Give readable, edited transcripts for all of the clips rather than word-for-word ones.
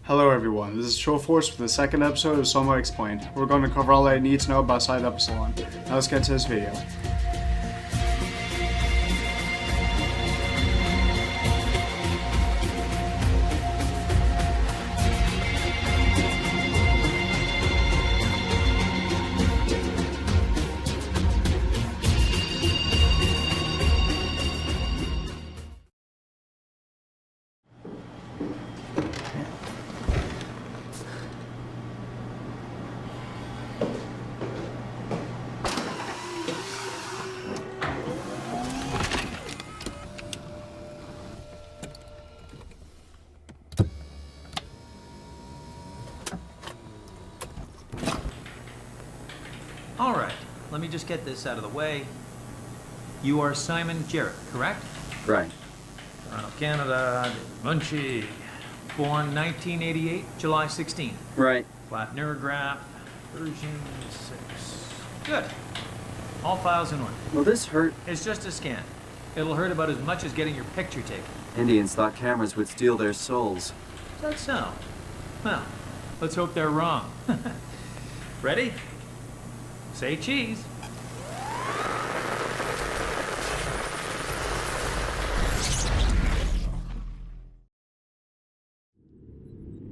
Hello everyone, this is Trollforce for the second episode of SOMA Explained. We're going to cover all that you need to know about Site Upsilon. Now let's get to this video. All right, let me just get this out of the way. You are Simon Jarrett, correct? Right. Toronto, Canada, Munchie. Born 1988, July 16. Right. Flat neurograph, version 6. Good. All files in order. Will this hurt? It's just a scan. It'll hurt about as much as getting your picture taken. Indians thought cameras would steal their souls. Is that so? Well, let's hope they're wrong. Ready? Say cheese.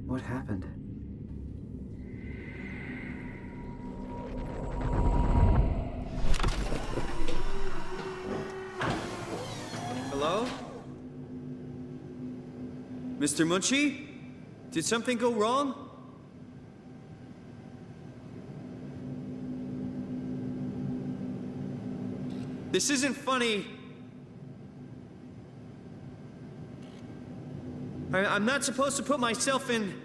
What happened? Hello? Mr. Munchie? Did something go wrong? This isn't funny. I'm not supposed to put myself in...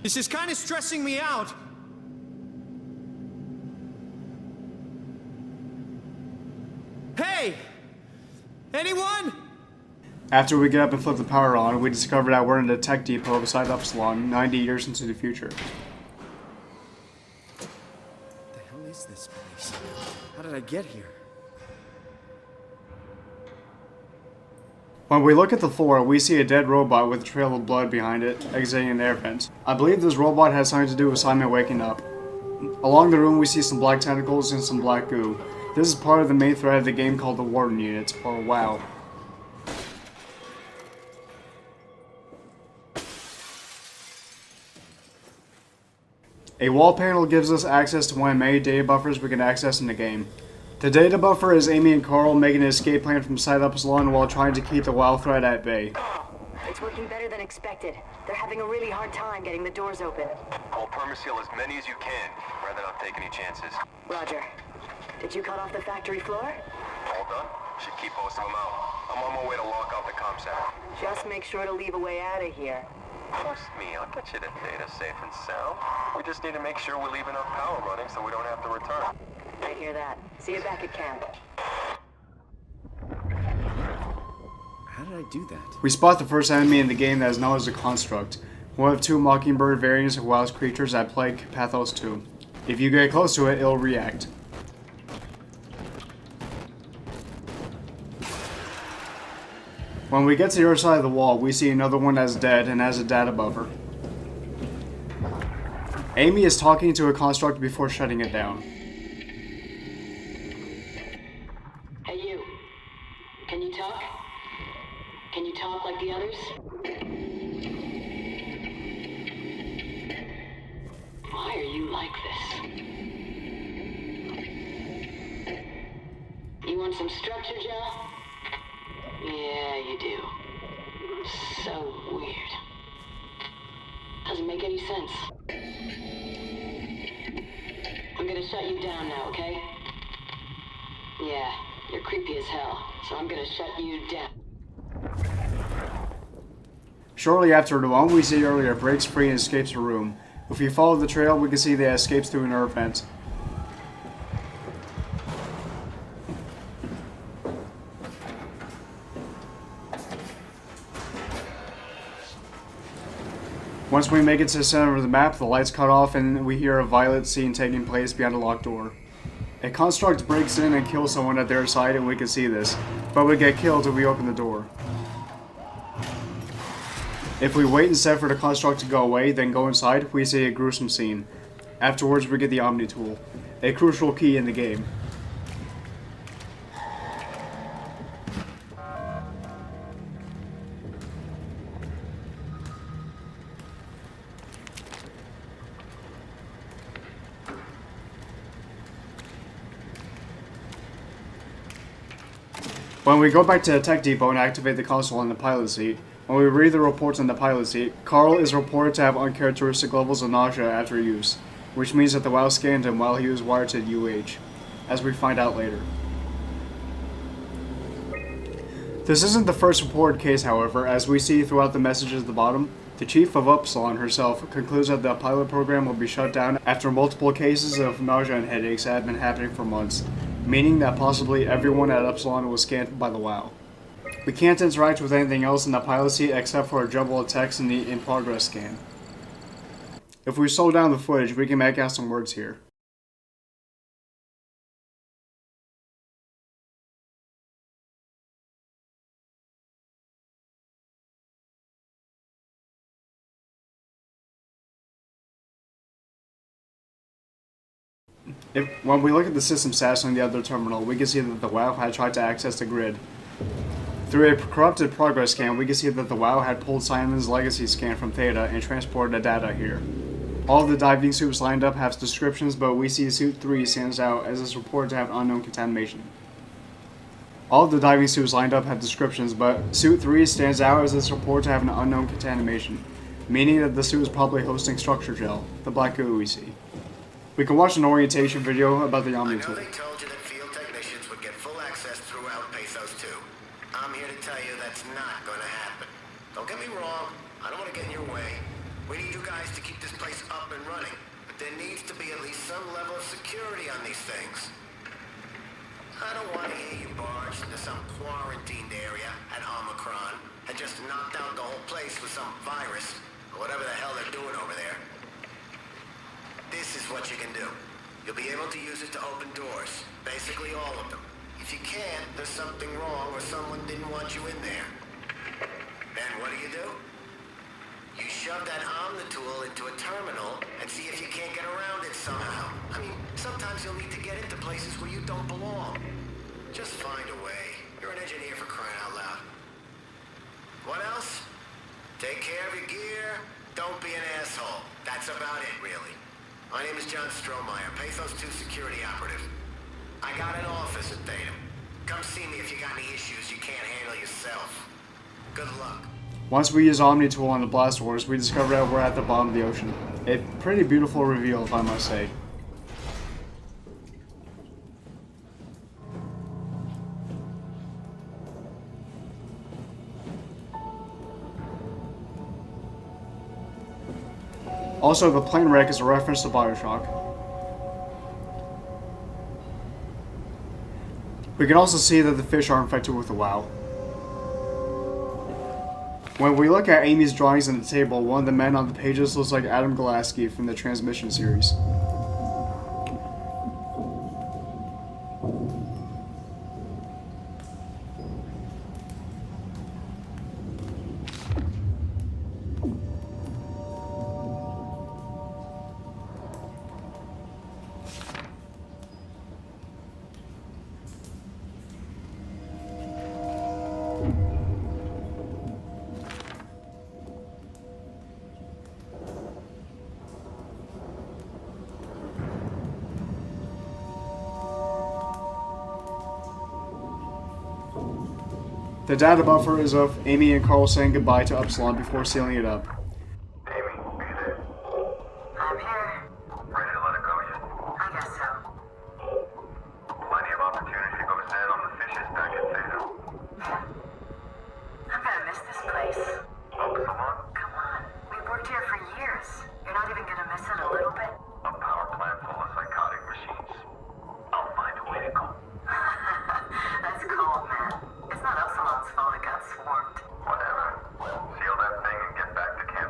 This is kind of stressing me out. Hey! Anyone? After we get up and flip the power on, we discover that we're in the tech depot beside Upsilon, 90 years into the future. What the hell is this place? How did I get here? When we look at the floor, we see a dead robot with a trail of blood behind it, exiting an air vent. I believe this robot has something to do with Simon waking up. Along the room we see some black tentacles and some black goo. This is part of the main thread of the game called the Warden Unit, or WOW. A wall panel gives us access to one of many data buffers we can access in the game. The data buffer is Amy and Carl making an escape plan from Site Upsilon while trying to keep the WOW threat at bay. It's working better than expected. They're having a really hard time getting the doors open. I'll permaseal as many as you can, rather not take any chances. Roger. Did you cut off the factory floor? All done? Should keep most of them out. I'm on my way to lock off the comm center. Just make sure to leave a way out of here. Trust me, I'll get you the data safe and sound. We just need to make sure we leave enough power running so we don't have to return. I hear that. See you back at camp. How did I do that? We spot the first enemy in the game that is known as a Construct, one of two Mockingbird variants of WoW's creatures that plague Pathos 2. If you get close to it, it'll react. When we get to the other side of the wall, we see another one that's dead and has a data buffer. Amy is talking to a Construct before shutting it down. Hey you. Can you talk? Can you talk like the others? Why are you like this? You want some structure, Joe? Yeah, you do. So weird. Doesn't make any sense. I'm gonna shut you down now, okay? Yeah, you're creepy as hell, so I'm gonna shut you down. Shortly after the one we see earlier breaks free and escapes the room. If we follow the trail, we can see that it escapes through an air vent. Once we make it to the center of the map, the lights cut off and we hear a violent scene taking place behind a locked door. A construct breaks in and kills someone at their side, and we can see this. but we get killed if we open the door. If we wait instead for the construct to go away, then go inside, we see a gruesome scene. Afterwards, we get the Omni tool, a crucial key in the game. When we go back to the tech depot and activate the console on the pilot seat, when we read the reports on the pilot seat, Carl is reported to have uncharacteristic levels of nausea after use, which means that the WoW scanned him while he was wired to UH, as we find out later. This isn't the first reported case, however, as we see throughout the messages at the bottom. The chief of Upsilon herself concludes that the pilot program will be shut down after multiple cases of nausea and headaches had been happening for months, meaning that possibly everyone at Upsilon was scanned by the WoW. We can't interact with anything else in the pilot seat except for a jumble of text in the in-progress scan. If we slow down the footage, we can make out some words here. When we look at the system stats on the other terminal, we can see that the WoW had tried to access the grid. Through a corrupted progress scan, we can see that the WoW had pulled Simon's legacy scan from Theta and transported the data here. All of the diving suits lined up have descriptions, but we see Suit 3 stands out as it's reported to have unknown contamination. All of the diving suits lined up have descriptions, but Suit 3 stands out as it's reported to have an unknown contamination, meaning that the suit is probably hosting structure gel, the black goo we see. We can watch an orientation video about the Omni tool. I know they told you that field technicians would get full access throughout Pathos 2. I'm here to tell you that's not going to happen. Don't get me wrong, I don't want to get in your way. We need you guys to keep this place up and running, but there needs to be at least some level of security on these things. I don't want to hear you barge into some quarantined area at Omicron and just knocked out the whole place with some virus, or whatever the hell they're doing over there. This is what you can do. You'll be able to use it to open doors. Basically all of them. If you can't, there's something wrong or someone didn't want you in there. Then what do? You shove that Omni tool into a terminal and see if you can't get around it somehow. I mean, sometimes you'll need to get into places where you don't belong. Just find a way. You're an engineer for crying out loud. What else? Take care of your gear. Don't be an asshole. That's about it, really. My name is John Strohmeyer, Pathos 2 security operative. I got an office at Theta. Come see me if you got any issues you can't handle yourself. Good luck. Once we use Omni tool on the blast doors, we discover that we're at the bottom of the ocean. A pretty beautiful reveal, if I must say. Also, the plane wreck is a reference to Bioshock. We can also see that the fish are infected with the WoW. When we look at Amy's drawings on the table, one of the men on the pages looks like Adam Golaski from the Transmission series. The data buffer is of Amy and Carl saying goodbye to Upsilon before sealing it up. Amy, are you there? I'm here. Ready to let it go yet? I guess so. Plenty of opportunity goes in on the fishes back at Theta. I'm gonna miss this place. Upsilon? Come on. We've worked here for years. You're not even gonna miss it a little bit? A power plant full of psychotic machines. I'll find a way to go. That's cold, man. It's not Upsilon's fault it got swarmed. Whatever. Seal that thing and get back to camp.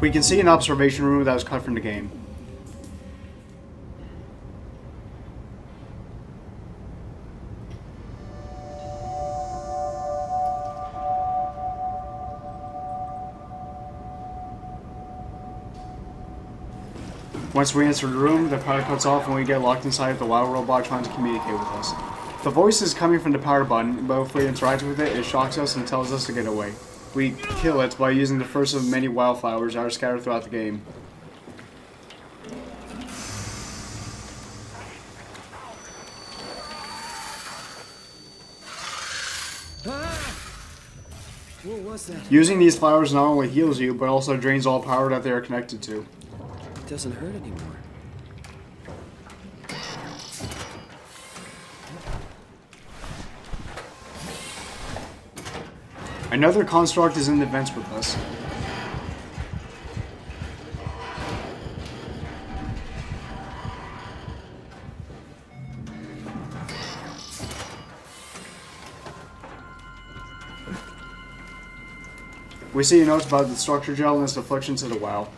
We can see an observation room that was cut from the game. Once we enter the room, the power cuts off and we get locked inside of the WoW robot trying to communicate with us. The voice is coming from the power button, but if we interact with it, it shocks us and tells us to get away. We kill it by using the first of many wildflowers that are scattered throughout the game. What was that? Using these flowers not only heals you, but also drains all power that they are connected to. It doesn't hurt anymore. Another construct is in the vents with us. We see a note about the structure gel and its affliction to the WoW.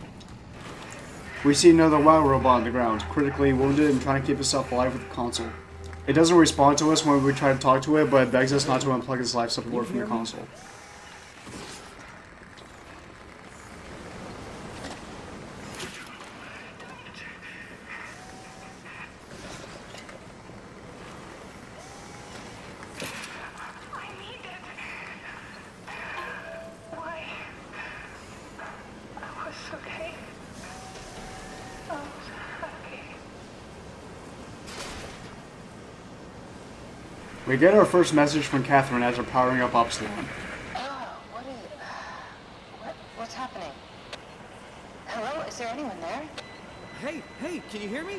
We see another WoW robot on the ground, critically wounded and trying to keep itself alive with the console. It doesn't respond to us when we try to talk to it, but it begs us not to unplug its life support from the console. We get our first message from Catherine as we're powering up Upsilon. Oh, what's happening? Hello? Is there anyone there? Hey, can you hear me?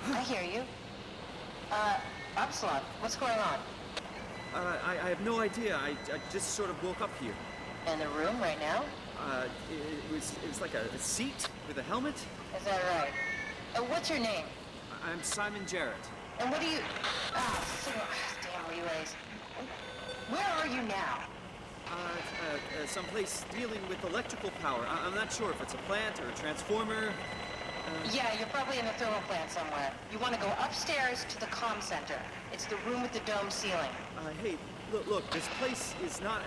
I hear you. Upsilon, what's going on? I have no idea. I just sort of woke up here. In the room right now? It was like a seat with a helmet. Is that right? What's your name? I'm Simon Jarrett. And what do you... damn relays. Where are you now? Someplace dealing with electrical power. I'm not sure if it's a plant or a transformer. Yeah, you're probably in a thermal plant somewhere. You want to go upstairs to the comm center. It's the room with the dome ceiling. Hey, look, this place is not...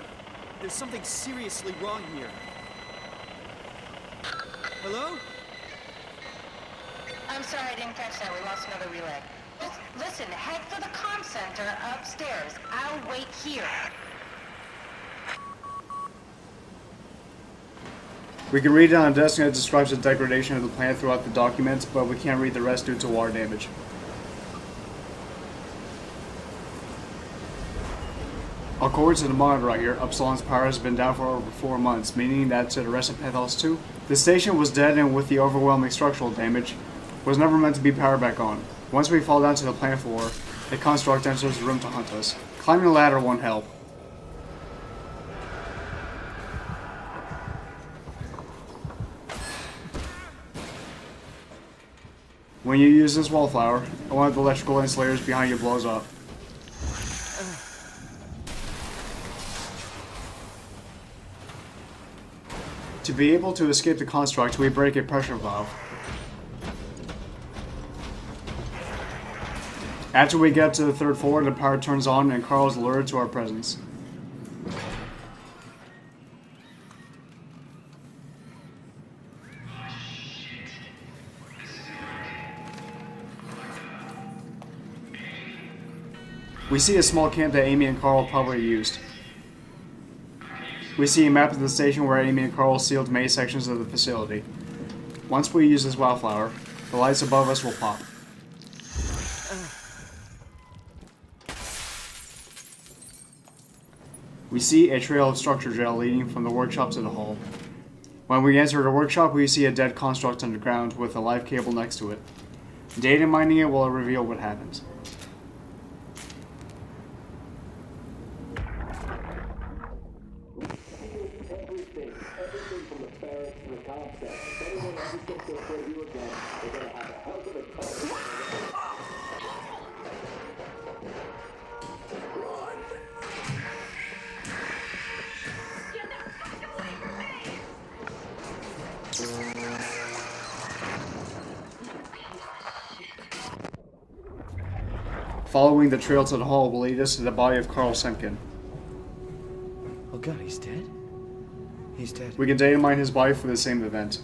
There's something seriously wrong here. Hello? I'm sorry, I didn't catch that. We lost another relay. Listen, head for the comm center upstairs. I'll wait here. We can read it on a desk and it describes the degradation of the plant throughout the documents, but we can't read the rest due to water damage. According to the monitor right here, Upsilon's power has been down for over 4 months, meaning that to the rest of Pathos 2, the station was dead and with the overwhelming structural damage, was never meant to be powered back on. Once we fall down to the plant floor, a construct enters the room to hunt us. Climbing the ladder won't help. When you use this wallflower, one of the electrical insulators behind you blows up. To be able to escape the construct, we break a pressure valve. After we get to the 3rd floor, the power turns on and Carl is lured to our presence. We see a small camp that Amy and Carl probably used. We see a map of the station where Amy and Carl sealed many sections of the facility. Once we use this wildflower, the lights above us will pop. We see a trail of structure gel leading from the workshop to the hall. When we enter the workshop, we see a dead construct underground with a live cable next to it. Data mining it will reveal what happens. Following the trail to the hall will lead us to the body of Carl Semken. Oh god, he's dead? He's dead. We can data mine his body for the same event.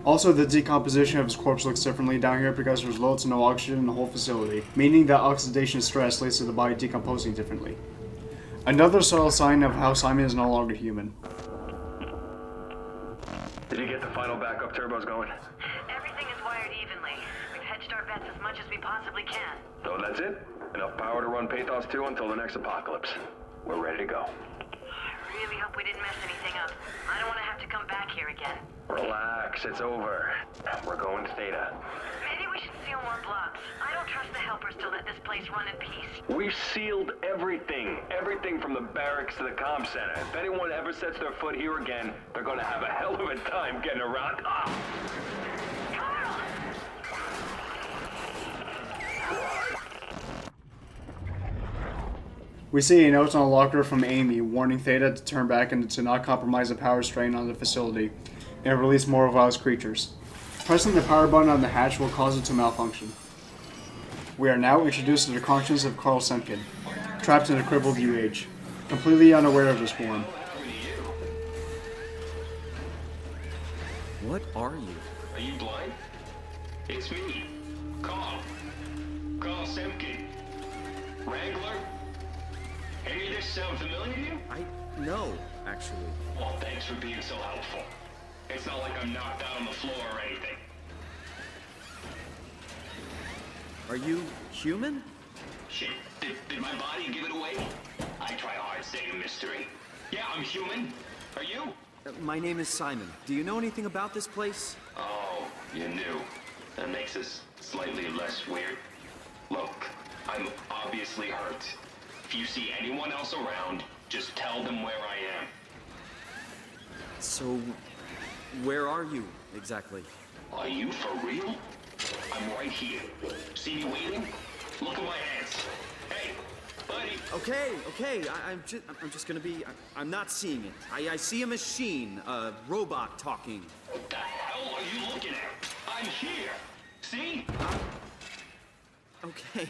Also, the decomposition of his corpse looks differently down here because there's little to no oxygen in the whole facility, meaning that oxidation stress leads to the body decomposing differently. Another subtle sign of how Simon is no longer human. Did you get the final backup turbos going? Everything is wired evenly. We've hedged our bets as much as we possibly can. So that's it? Enough power to run Pathos 2 until the next apocalypse. We're ready to go. I really hope we didn't mess anything up. I don't want to have to come back here again. Relax, it's over. We're going to Theta. Maybe we should seal more blocks. I don't trust the helpers to let this place run in peace. We've sealed everything. Everything from the barracks to the comm center. If anyone ever sets their foot here again, they're gonna have a hell of a time getting around. Ah! Carl! We see a note on a locker from Amy warning Theta to turn back and to not compromise the power strain on the facility and release more of Vile's creatures. Pressing the power button on the hatch will cause it to malfunction. We are now introduced to the conscience of Carl Semken, trapped in a crippled UH, completely unaware of his form. What are you? Are you blind? It's me, Carl Semken. Wrangler? Any of this sound familiar to you? No, actually. Well, thanks for being so helpful. It's not like I'm knocked out on the floor or anything. Are you human? Shit, did my body give it away? I try hard staying a mystery. Yeah, I'm human. Are you? My name is Simon. Do you know anything about this place? Oh, you knew. That makes us slightly less weird. Look, I'm obviously hurt. If you see anyone else around, just tell them where I am. So, where are you exactly? Are you for real? I'm right here. See me waiting? Look at my hands. Hey, buddy. Okay. I'm just gonna be. I'm not seeing it. I see a machine, a robot talking. What the hell are you looking at? I'm here. See? Okay.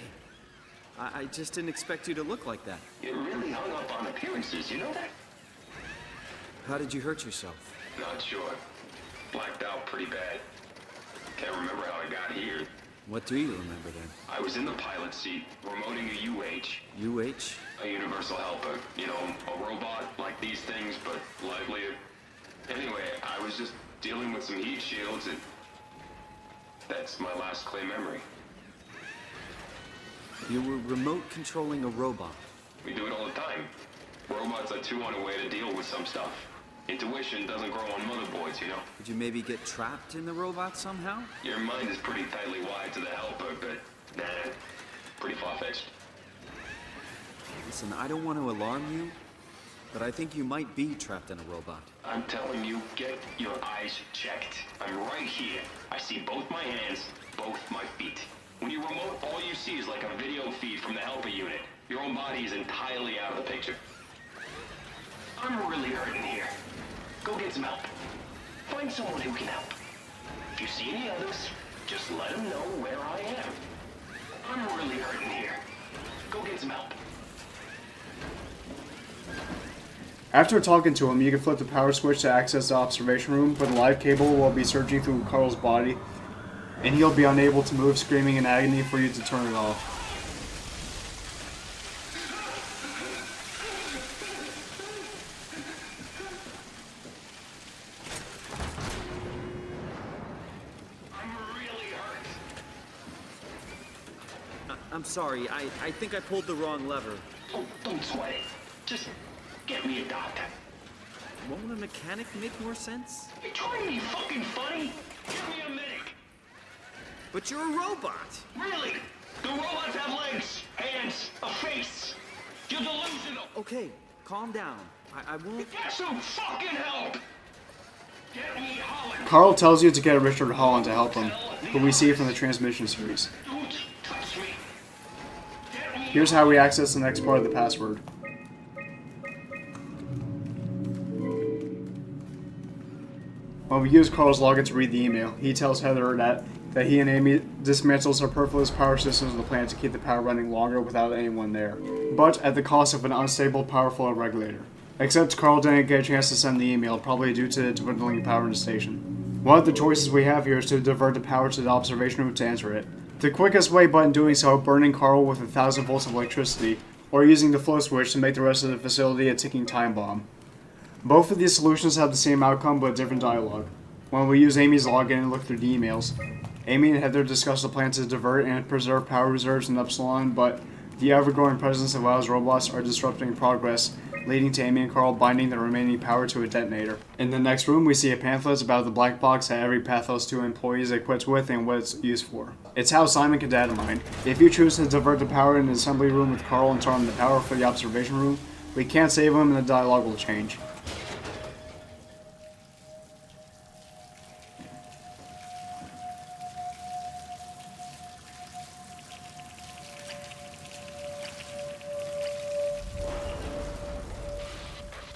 I just didn't expect you to look like that. You're really hung up on appearances, you know that? How did you hurt yourself? Not sure. Blacked out pretty bad. Can't remember how I got here. What do you remember then? I was in the pilot seat, remoting a UH. UH? A universal helper. You know, a robot like these things, but livelier. Anyway, I was just dealing with some heat shields and... that's my last clear memory. You were remote controlling a robot. We do it all the time. Robots are too unaware to deal with some stuff. Intuition doesn't grow on motherboards, you know? Did you maybe get trapped in the robot somehow? Your mind is pretty tightly wired to the helper, but nah, pretty far-fetched. Listen, I don't want to alarm you, but I think you might be trapped in a robot. I'm telling you, get your eyes checked. I'm right here. I see both my hands, both my feet. When you remote, all you see is like a video feed from the helper unit. Your own body is entirely out of the picture. I'm really hurting here. Go get some help. Find someone who can help. If you see any others, just let them know where I am. I'm really hurting here. Go get some help. After talking to him, you can flip the power switch to access the observation room, but the live cable will be surging through Carl's body, and he'll be unable to move, screaming in agony for you to turn it off. I'm sorry, I think I pulled the wrong lever. Oh, don't sweat it. Just get me a doctor. Won't a mechanic make more sense? You trying to be fucking funny? Give me a medic. But you're a robot! Really? The robots have legs, hands, a face. You're delusional. Okay, calm down. I won't... Get some fucking help. Get me Holland. Carl tells you to get Richard Holland to help him, who we see from the transmission series. Don't touch me. Get me Here's how we access the next part of the password. When we use Carl's login to read the email, he tells Heather that he and Amy dismantled superfluous power systems of the plant to keep the power running longer without anyone there, but at the cost of an unstable power flow regulator. Except Carl didn't get a chance to send the email, probably due to dwindling power in the station. One of the choices we have here is to divert the power to the observation room to enter it. The quickest way but in doing so, burning Carl with 1,000 volts of electricity, or using the flow switch to make the rest of the facility a ticking time bomb. Both of these solutions have the same outcome but different dialogue. When we use Amy's login and look through the emails, Amy and Heather discuss the plan to divert and preserve power reserves in Upsilon, but the ever-growing presence of Wow's robots are disrupting progress, leading to Amy and Carl binding the remaining power to a detonator. In the next room, we see a pamphlet about the black box that every Pathos 2 employee is equipped with and what it's used for. It's how Simon can data mine. If you choose to divert the power in the assembly room with Carl and turn on the power for the observation room, we can't save him and the dialogue will change.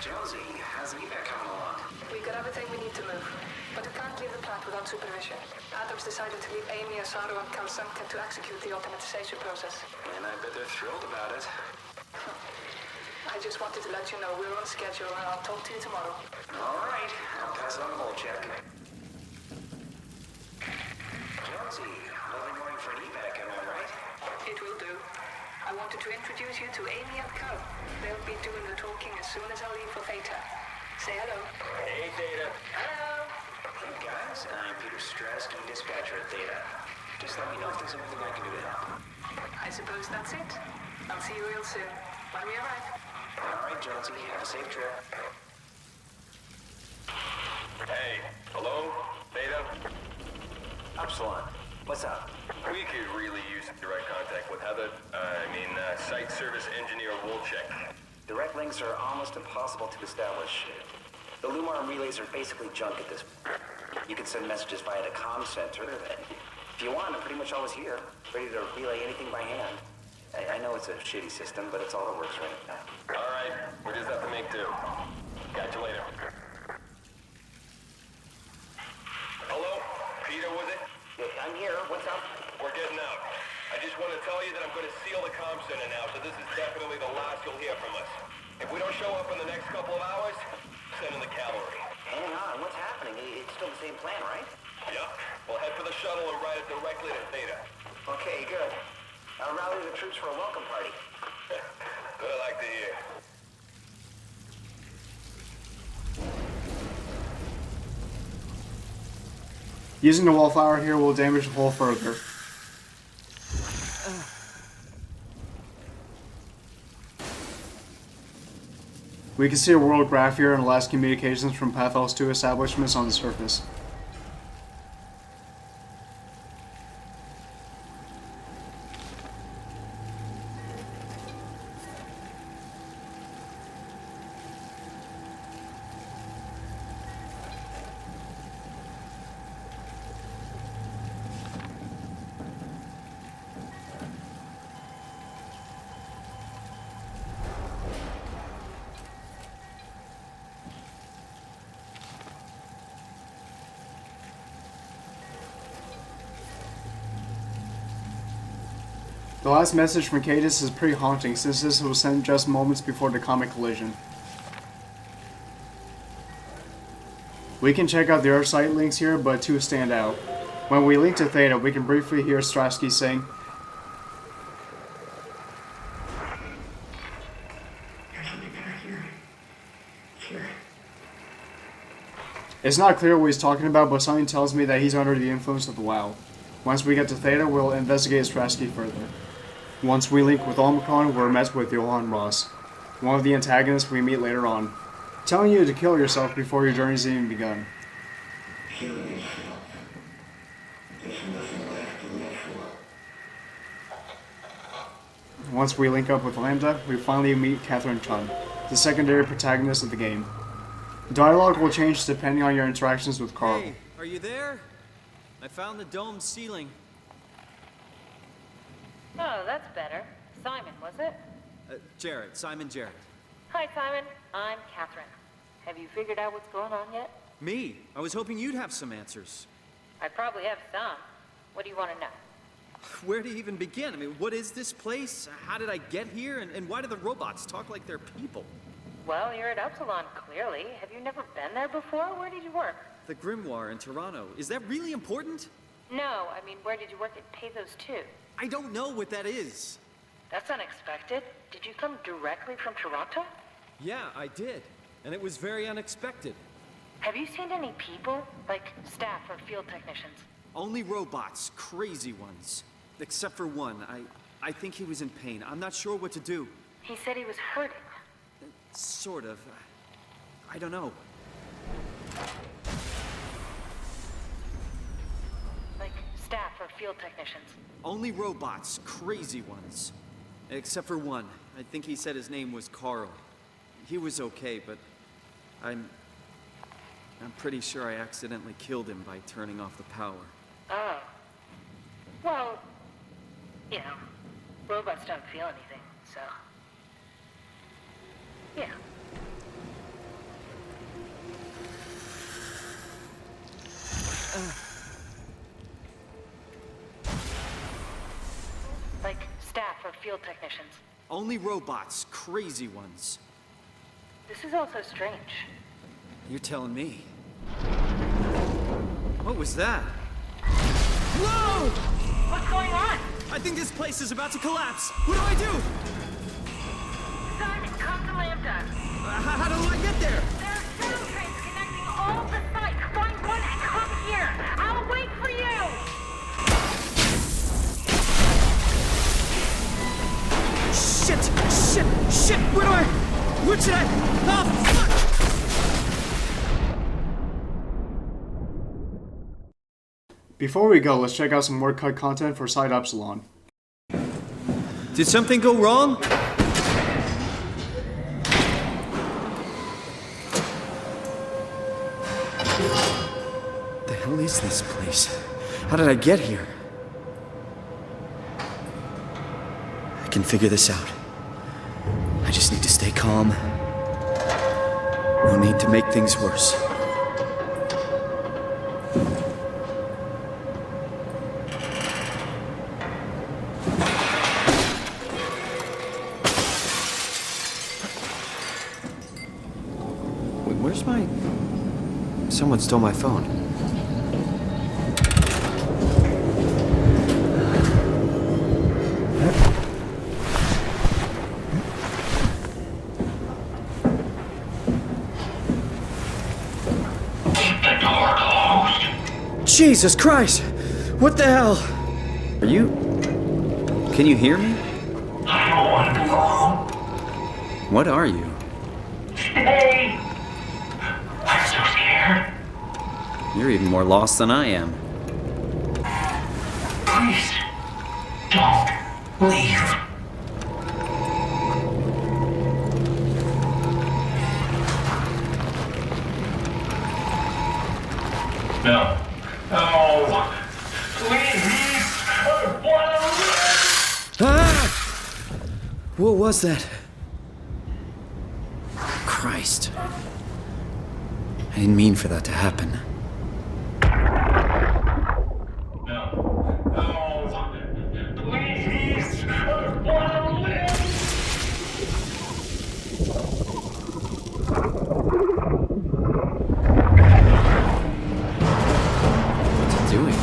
Jonesy, how's the evac coming along? We got everything we need to move, but we can't leave the plant without supervision. Adams decided to leave Amy, Asaro, and Kalsanka to execute the automatization process. And I bet they're thrilled about it. I just wanted to let you know we're on schedule, and I'll talk to you tomorrow. All right, I'll pass it on the whole check. Jonesy, lovely morning for an evac, am I right? It will do. I wanted to introduce you to Amy and Cal. They'll be doing the talking as soon as I leave for Theta. Say hello. Hey, Data. Hello. Hey guys, I'm Peter Strasky, dispatcher at Theta. Just let me know if there's anything I can do to help. I suppose that's it. I'll see you real soon. When we arrive. All right, Jonesy, have a safe trip. Hey, hello? Data? Upsilon, what's up? We could really use direct contact with Heather. Site service engineer Wolchek. Direct links are almost impossible to establish. The Lumar relays are basically junk at this point. You can send messages via the comm center. If you want, I'm pretty much always here, ready to relay anything by hand. I know it's a shitty system, but it's all that works right now. All right, we just have to make do. Catch you later. Hello? Peter, was it? Yeah, I'm here. What's up? We're getting out. I just want to tell you that I'm going to seal the comm center now, so this is definitely the last you'll hear from us. If we don't show up in the next couple of hours, send in the cavalry. Hang on, what's happening? It's still the same plan, right? Yep. We'll head for the shuttle and ride it directly to Theta. Okay, good. I'll rally the troops for a welcome party. Good, I like to hear. Using the wallflower here will damage the hull further. We can see a world graph here and last communications from Pathos 2 establishments on the surface. The last message from Cadis is pretty haunting since this was sent just moments before the comet collision. We can check out the other site links here, but two stand out. When we link to Theta, we can briefly hear Strasky saying, It's not clear what he's talking about, but something tells me that he's under the influence of the WoW. Once we get to Theta, we'll investigate Strasky further. Once we link with Omicron, we're met with Johann Ross, one of the antagonists we meet later on, telling you to kill yourself before your journey's even begun. Once we link up with Lambda, we finally meet Catherine Chun, the secondary protagonist of the game. Dialogue will change depending on your interactions with Carl. Hey, are you there? I found the dome ceiling. Oh, that's better. Simon, was it? Jarrett, Simon Jarrett. Hi, Simon. I'm Catherine. Have you figured out what's going on yet? Me? I was hoping you'd have some answers. I probably have some. What do you want to know? Where to even begin? I mean, what is this place? How did I get here? And why do the robots talk like they're people? Well, you're at Upsilon, clearly. Have you never been there before? Where did you work? The Grimoire in Toronto. Is that really important? No, I mean, where did you work at Pezos 2? I don't know what that is. That's unexpected. Did you come directly from Toronto? Yeah, I did. And it was very unexpected. Have you seen any people? Like staff or field technicians? Only robots, crazy ones. Except for one. I think he was in pain. I'm not sure what to do. He said he was hurting. Sort of. I don't know. Like staff or field technicians? Only robots, crazy ones. Except for one. I think he said his name was Carl. He was okay, but I'm pretty sure I accidentally killed him by turning off the power. Oh. Well, you know, robots don't feel anything, so... yeah. Like staff or field technicians? Only robots, crazy ones. This is all so strange. You're telling me. What was that? Whoa! What's going on? I think this place is about to collapse. What do I do? Simon, come to Lambda. How do I get there? There are shuttle trains connecting all the sites. Find one and come here. I'll wait for you. Shit! Where should I? Oh, fuck! Before we go, let's check out some more cut content for Site Upsilon. Did something go wrong? The hell is this place? How did I get here? I can figure this out. I just need to stay calm. No need to make things worse. Wait, where's my... Someone stole my phone. Jesus Christ! What the hell? Are you... Can you hear me? I don't want to go home. What are you? Stay. I'm so scared. You're even more lost than I am. Please, don't leave. No. No. Please. I want to live. Ah! What was that? Christ. I didn't mean for that to happen. No. No. Please. I want to live. What's it doing?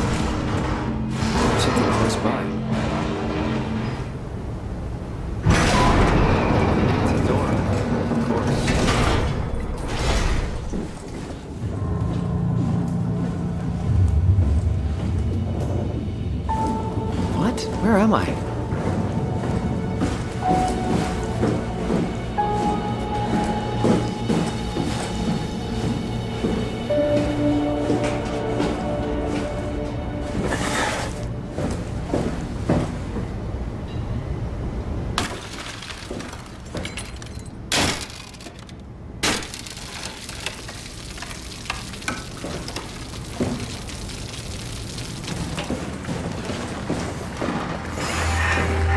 Something close by. It's a door, of course. What? Where am I?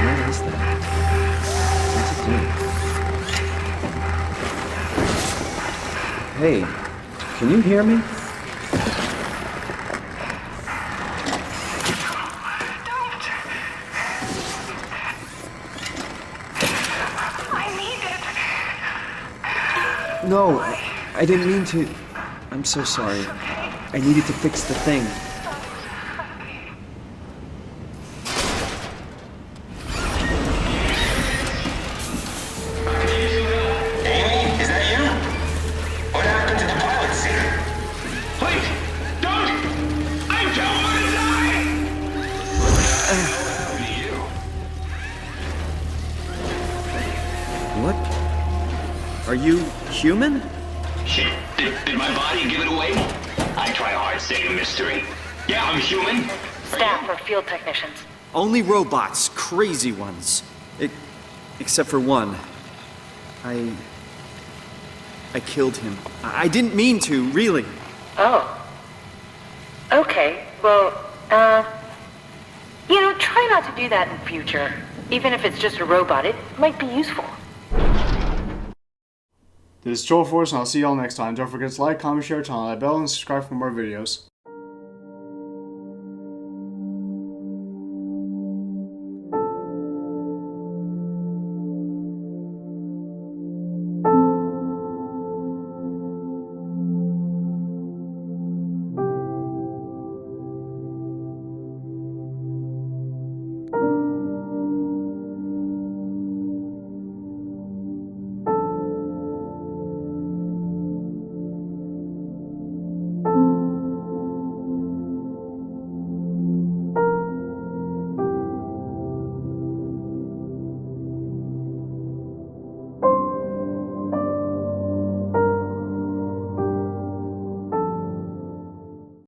Where is that? What's it doing? Hey, can you hear me? No, I didn't mean to. I'm so sorry. I needed to fix the thing. Amy, is that you? What happened to the pilot seat? Please, don't! I don't want to die! Who are you? What? Are you human? Shit, did my body give it away? I try hard staying a mystery. Yeah, I'm human. Staff or field technicians. Only robots, crazy ones. Except for one. I killed him. I didn't mean to, really. Oh. Okay, well, try not to do that in future. Even if it's just a robot, it might be useful. This is Joel Force, and I'll see y'all next time. Don't forget to like, comment, share, turn on that bell, and subscribe for more videos.